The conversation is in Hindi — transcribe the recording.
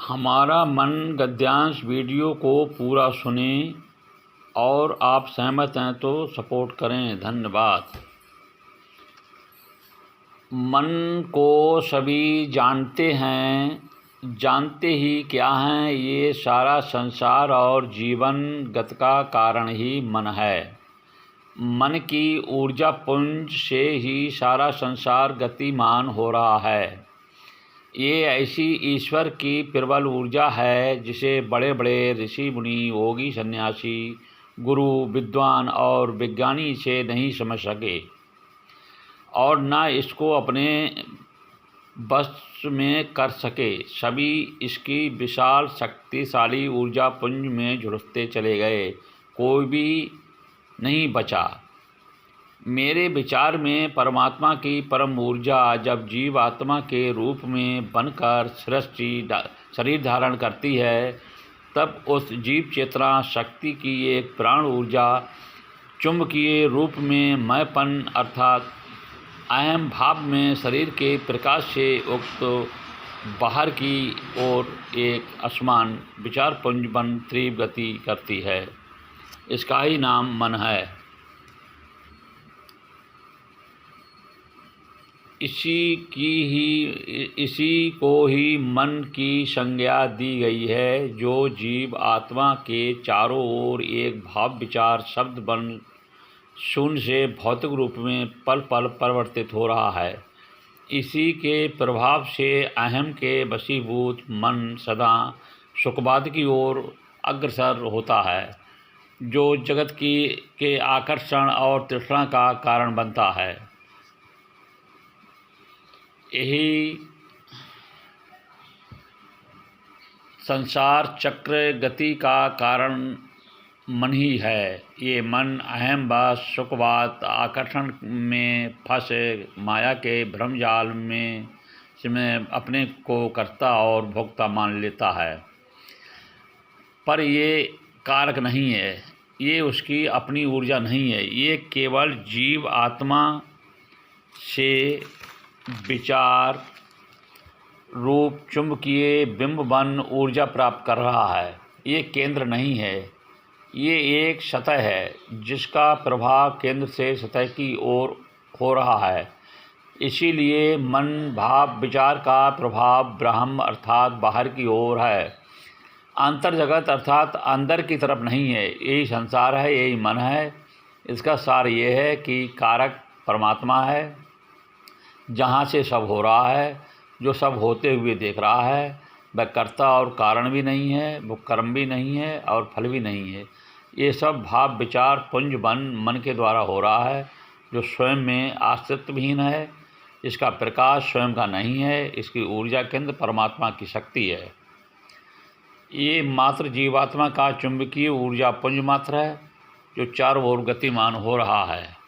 हमारा मन गद्यांश वीडियो को पूरा सुनें और आप सहमत हैं तो सपोर्ट करें। धन्यवाद। मन को सभी जानते हैं, जानते ही क्या हैं, ये सारा संसार और जीवन गत का कारण ही मन है। मन की ऊर्जा पुंज से ही सारा संसार गतिमान हो रहा है। ये ऐसी ईश्वर की प्रबल ऊर्जा है जिसे बड़े बड़े ऋषि मुनि, योगी, सन्यासी, गुरु, विद्वान और विज्ञानी इसे नहीं समझ सके और न इसको अपने बस में कर सके। सभी इसकी विशाल शक्तिशाली ऊर्जा पुंज में झुलसते चले गए, कोई भी नहीं बचा। मेरे विचार में परमात्मा की परम ऊर्जा जब जीव आत्मा के रूप में बनकर सृष्टि शरीर धारण करती है, तब उस जीव चेतना शक्ति की एक प्राण ऊर्जा चुंबकीय रूप में मैंपन अर्थात अहम भाव में शरीर के प्रकाश से उक्त बाहर की ओर एक असमान विचार पुंज बन तीव्र गति करती है। इसका ही नाम मन है। इसी को ही मन की संज्ञा दी गई है, जो जीव आत्मा के चारों ओर एक भाव विचार शब्द बन शून्य से भौतिक रूप में पल पल परिवर्तित हो रहा है। इसी के प्रभाव से अहम के वशीभूत मन सदा सुखवाद की ओर अग्रसर होता है, जो जगत के आकर्षण और तृष्णा का कारण बनता है। यही संसार चक्र गति का कारण मन ही है। ये मन अहम व सुखवाद आकर्षण में फंसे माया के भ्रमजाल में अपने को कर्ता और भोक्ता मान लेता है, पर ये कारक नहीं है, ये उसकी अपनी ऊर्जा नहीं है। ये केवल जीव आत्मा से विचार रूप चुंबकीय बिंब बन ऊर्जा प्राप्त कर रहा है। ये केंद्र नहीं है, ये एक सतह है जिसका प्रभाव केंद्र से सतह की ओर हो रहा है। इसीलिए मन भाव विचार का प्रभाव ब्रह्म अर्थात बाहर की ओर है, अंतर जगत अर्थात अंदर की तरफ नहीं है। यही संसार है, यही मन है। इसका सार ये है कि कारक परमात्मा है, जहाँ से सब हो रहा है, जो सब होते हुए देख रहा है। वह कर्ता और कारण भी नहीं है, वो कर्म भी नहीं है और फल भी नहीं है। ये सब भाव विचार पुंज बन मन के द्वारा हो रहा है, जो स्वयं में अस्तित्वहीन है। इसका प्रकाश स्वयं का नहीं है, इसकी ऊर्जा केंद्र परमात्मा की शक्ति है। ये मात्र जीवात्मा का चुंबकीय ऊर्जा पुंज मात्र है, जो चारों ओर गतिमान हो रहा है।